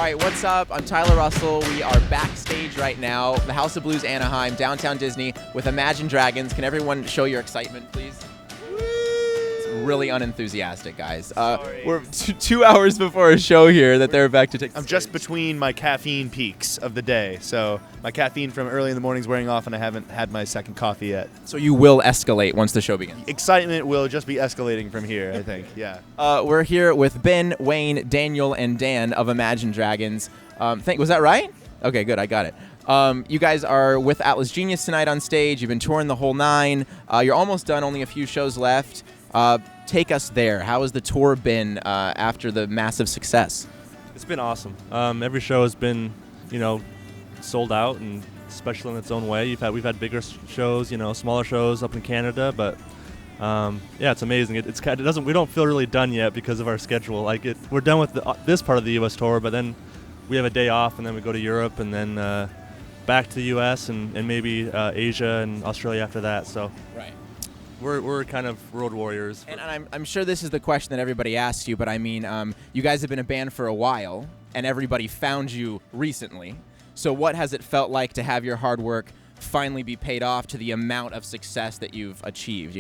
All right, what's up? I'm Tyler Russell. We are backstage right now, the House of Blues Anaheim, downtown Disney, with Imagine Dragons. Can everyone show your excitement, please? It's really unenthusiastic, guys. We're 2 hours before a show here that they're back to take. I'm just between my caffeine peaks of the day, so my caffeine from early in the morning is wearing off, and I haven't had my second coffee yet. So you will escalate once the show begins. Excitement will just be escalating from here, I think. Yeah. We're here with Ben, Wayne, Daniel, and Dan of Imagine Dragons. Was that right? Okay, good. I got it. You guys are with Atlas Genius tonight on stage. You've been touring the whole nine. You're almost done. Only a few shows left. Take us there. How has the tour been after the massive success? It's been awesome. Every show has been, sold out and special in its own way. We've had bigger shows, smaller shows up in Canada, but it's amazing. We don't feel really done yet because of our schedule. We're done with this part of the U.S. tour, but then we have a day off, and then we go to Europe, and then back to the U.S. and maybe Asia and Australia after that. So. Right. We're kind of road warriors. And I'm sure this is the question that everybody asks you, but I mean, you guys have been a band for a while, and everybody found you recently. So what has it felt like to have your hard work finally be paid off to the amount of success that you've achieved,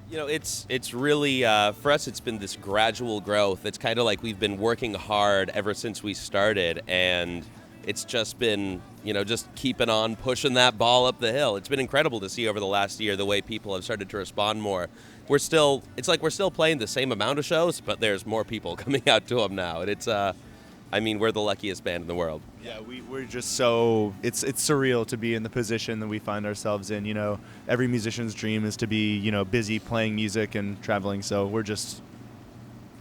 It's really, for us, it's been this gradual growth. It's kind of like we've been working hard ever since we started, and it's just been, just keeping on pushing that ball up the hill. It's been incredible to see over the last year the way people have started to respond more. It's like we're still playing the same amount of shows, but there's more people coming out to them now. And it's, we're the luckiest band in the world. Yeah, we're just so, it's surreal to be in the position that we find ourselves in. Every musician's dream is to be, busy playing music and traveling, so we're just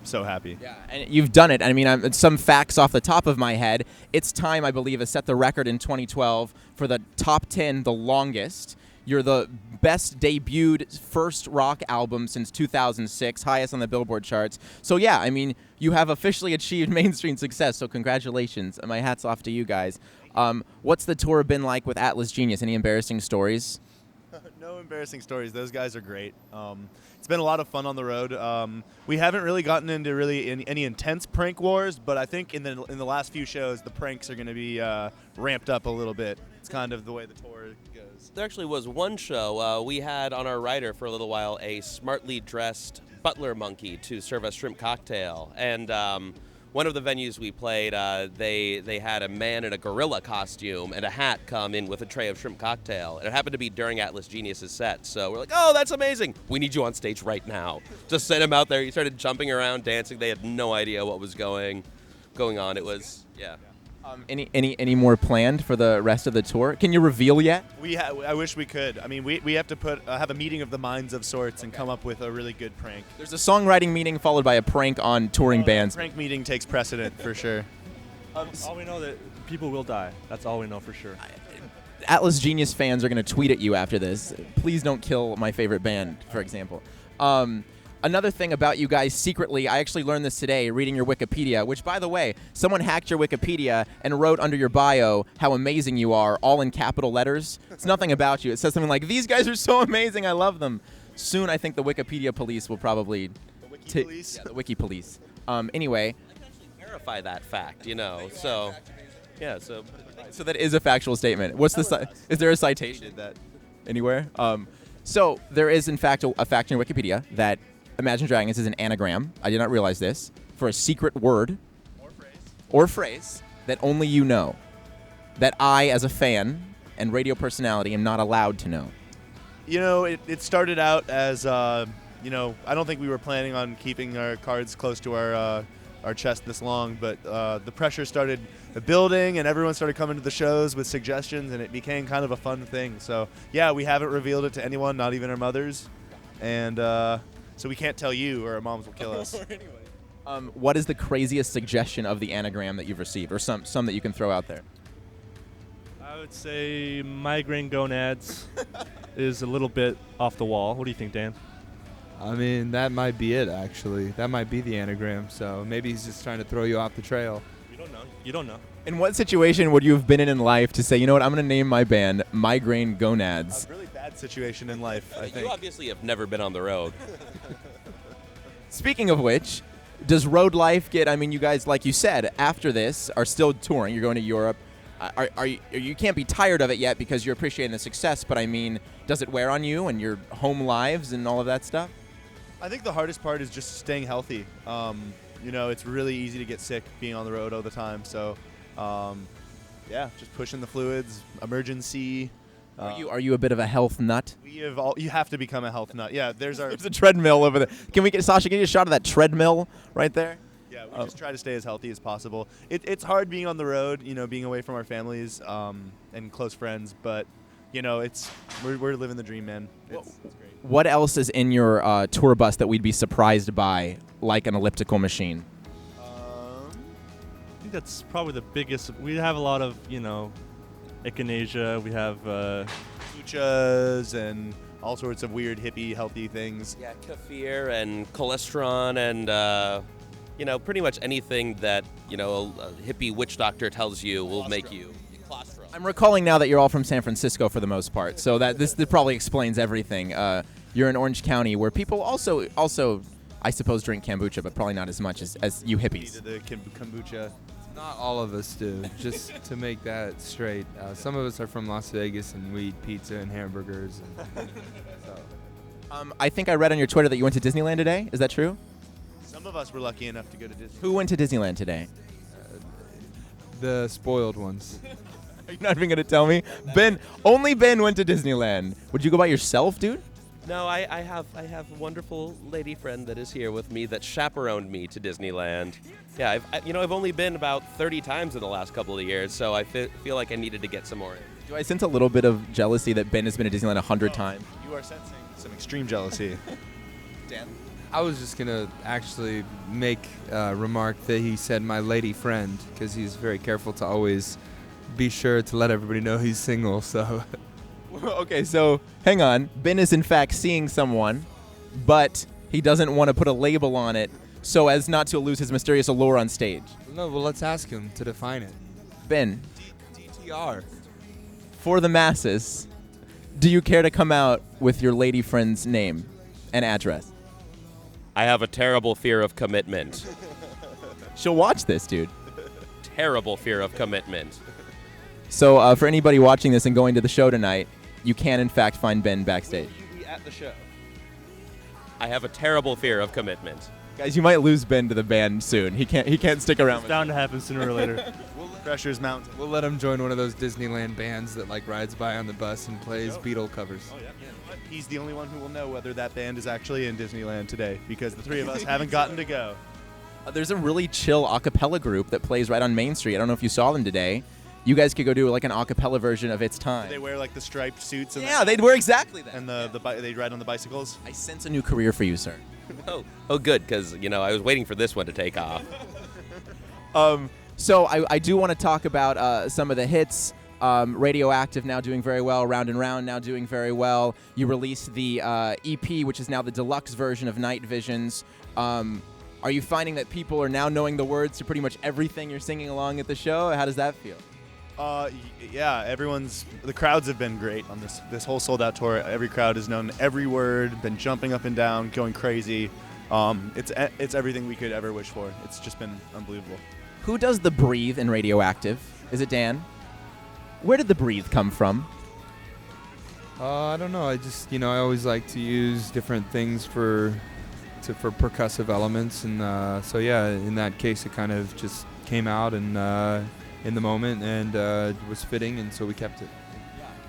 so happy. Yeah, and you've done it. I mean, some facts off the top of my head. It's Time, I believe, has set the record in 2012 for the top 10, the longest. You're the best debuted first rock album since 2006, highest on the Billboard charts. So yeah, I mean, you have officially achieved mainstream success, so congratulations. My hat's off to you guys. What's the tour been like with Atlas Genius? Any embarrassing stories? No embarrassing stories. Those guys are great. It's been a lot of fun on the road. We haven't really gotten into any intense prank wars, but I think in the last few shows, the pranks are going to be ramped up a little bit. It's kind of the way the tour goes. There actually was one show we had on our rider for a little while, a smartly dressed butler monkey to serve us shrimp cocktail. And one of the venues we played, they had a man in a gorilla costume and a hat come in with a tray of shrimp cocktail. And it happened to be during Atlas Genius's set. So we're like, oh, that's amazing. We need you on stage right now. Just sent him out there. He started jumping around, dancing. They had no idea what was going on. It was, yeah. Any more planned for the rest of the tour? Can you reveal yet? I wish we could. I mean, we have to have a meeting of the minds of sorts and come up with a really good prank. There's a songwriting meeting followed by a prank on touring bands. The prank meeting takes precedent for sure. All we know that people will die. That's all we know for sure. Atlas Genius fans are going to tweet at you after this. Please don't kill my favorite band, for example. Another thing about you guys secretly, I actually learned this today reading your Wikipedia, which, by the way, someone hacked your Wikipedia and wrote under your bio how amazing you are, all in capital letters. It's nothing about you. It says something like, these guys are so amazing, I love them. Soon, I think the Wikipedia police will probably... The Wiki police? Yeah, the Wiki police. Anyway. I can actually verify that fact, so... Yeah, so... So that is a factual statement. Is there a citation? Did that. Anywhere? So there is, in fact, a fact in your Wikipedia that Imagine Dragons is an anagram, I did not realize this, for a secret word or phrase that only you know, that I, as a fan and radio personality, am not allowed to know. It started out as, I don't think we were planning on keeping our cards close to our chest this long, but the pressure started building and everyone started coming to the shows with suggestions, and it became kind of a fun thing. So, yeah, we haven't revealed it to anyone, not even our mothers, and... so we can't tell you, or our moms will kill us. Anyway. What is the craziest suggestion of the anagram that you've received, or some that you can throw out there? I would say migraine gonads is a little bit off the wall. What do you think, Dan? I mean, that might be it, actually. That might be the anagram, so maybe he's just trying to throw you off the trail. You don't know. In what situation would you have been in life to say, you know what, I'm going to name my band Migraine Gonads? A really bad situation in life, I think. You obviously have never been on the road. Speaking of which, Does road life get? I mean, you guys, like you said, after this are still touring. You're going to Europe. Are you can't be tired of it yet because you're appreciating the success. But I mean, does it wear on you and your home lives and all of that stuff? I think the hardest part is just staying healthy. It's really easy to get sick being on the road all the time. So, just pushing the fluids, emergency. Are you a bit of a health nut? You have to become a health nut. Yeah, there's a treadmill over there. Can we get Sasha? Can you get a shot of that treadmill right there? Yeah, we just try to stay as healthy as possible. It's hard being on the road, being away from our families and close friends, but we're living the dream, man. It's great. What else is in your tour bus that we'd be surprised by, like an elliptical machine? I think that's probably the biggest. We have a lot of, echinacea. We have kombuchas and all sorts of weird hippie healthy things. Yeah, kefir and cholesterol and pretty much anything that a hippie witch doctor tells you will make you claustrum. I'm recalling now that you're all from San Francisco for the most part, so that this probably explains everything. You're in Orange County, where people also I suppose drink kombucha, but probably not as much as you hippies. The kombucha. Not all of us do, just to make that straight. Some of us are from Las Vegas and we eat pizza and hamburgers. I think I read on your Twitter that you went to Disneyland today. Is that true? Some of us were lucky enough to go to Disney. Who went to Disneyland today? The spoiled ones. Are you not even going to tell me? Only Ben went to Disneyland. Would you go by yourself, dude? No, I have a wonderful lady friend that is here with me that chaperoned me to Disneyland. Yeah, I've only been about 30 times in the last couple of years, so I feel like I needed to get some more in. Do I sense a little bit of jealousy that Ben has been to Disneyland 100 times? You are sensing some extreme jealousy. Dan? I was just going to actually make a remark that he said my lady friend, because he's very careful to always be sure to let everybody know he's single, so... Okay, so hang on. Ben is in fact seeing someone, but he doesn't want to put a label on it so as not to lose his mysterious allure on stage. No, well, let's ask him to define it. Ben, DTR. for the masses, do you care to come out with your lady friend's name and address? I have a terrible fear of commitment. She'll watch this, dude. Terrible fear of commitment. So for anybody watching this and going to the show tonight, you can in fact find Ben backstage. Will you be at the show? I have a terrible fear of commitment. Guys, you might lose Ben to the band soon. He can't stick around. It's bound to happen sooner or later. Pressure's mounting. We'll let him join one of those Disneyland bands that rides by on the bus and plays Beatle covers. Oh, yeah. He's the only one who will know whether that band is actually in Disneyland today, because the three of us haven't gotten to go. There's a really chill a cappella group that plays right on Main Street. I don't know if you saw them today. You guys could go do like an a cappella version of It's Time. They wear the striped suits and they'd wear exactly that. and they ride on the bicycles. I sense a new career for you, sir. Oh, good, because I was waiting for this one to take off. So I do want to talk about some of the hits. Radioactive now doing very well. Round and Round now doing very well. You released the EP, which is now the deluxe version of Night Visions. Are you finding that people are now knowing the words to pretty much everything you're singing along at the show? How does that feel? Yeah, the crowds have been great on this whole sold out tour. Every crowd has known every word, been jumping up and down, going crazy. It's everything we could ever wish for. It's just been unbelievable. Who does the breathe in Radioactive? Is it Dan? Where did the breathe come from? I don't know. I just, I always like to use different things for percussive elements, and so yeah, in that case, it kind of just came out and in the moment and was fitting, and so we kept it.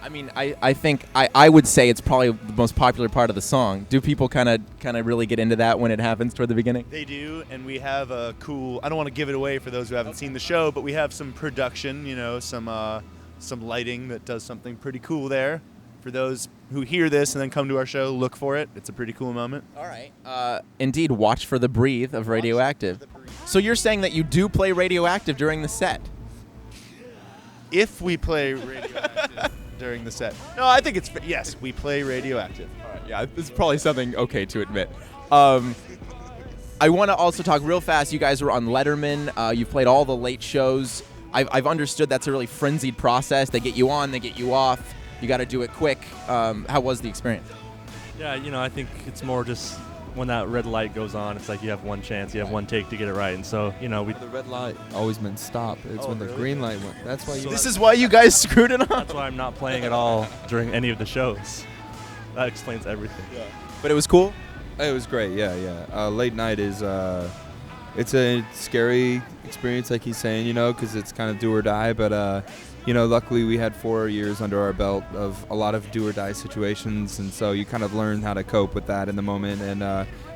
I mean, I think I would say it's probably the most popular part of the song. Do people kind of really get into that when it happens toward the beginning? They do, and we have a cool. I don't want to give it away for those who haven't seen the show, but we have some production. Some lighting that does something pretty cool there. For those who hear this and then come to our show, look for it. It's a pretty cool moment. All right. Indeed, watch for the breathe of Radioactive. So you're saying that you do play Radioactive during the set? If we play Radioactive during the set. No, I think yes, we play Radioactive. All right, yeah, this is probably something okay to admit. I want to also talk real fast. You guys were on Letterman. You've played all the late shows. I've understood that's a really frenzied process. They get you on, they get you off. You got to do it quick. How was the experience? Yeah, I think it's more just when that red light goes on, it's like you have one chance, you have one take to get it right. And so, you know, The red light always meant stop. It's when the green light went. That's why you. This is why you guys screwed it up. that's why I'm not playing at all during any of the shows. That explains everything. But it was cool. It was great. Yeah. Late night is it's a scary experience, like he's saying, you know, because it's kind of do or die. But you know, luckily we had 4 years under our belt of a lot of do or die situations, and so you kind of learn how to cope with that in the moment, and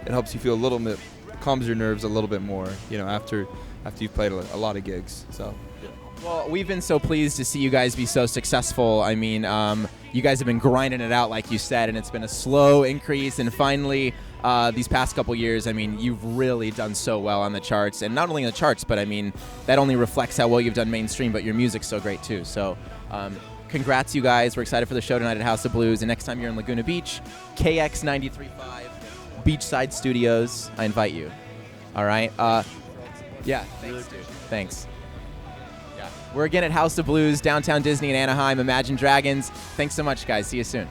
it helps you feel a little bit, calms your nerves a little bit more, you know, after you've played a lot of gigs. So. Well, we've been so pleased to see you guys be so successful. I mean, you guys have been grinding it out, like you said, and it's been a slow increase. And finally, these past couple years, I mean, you've really done so well on the charts. And not only on the charts, but I mean, that only reflects how well you've done mainstream, but your music's so great too. So congrats, you guys. We're excited for the show tonight at House of Blues. And next time you're in Laguna Beach, KX 93.5, Beachside Studios, I invite you. All right? Yeah, thanks, dude. Thanks. We're again at House of Blues, downtown Disney in Anaheim. Imagine Dragons. Thanks so much, guys. See you soon.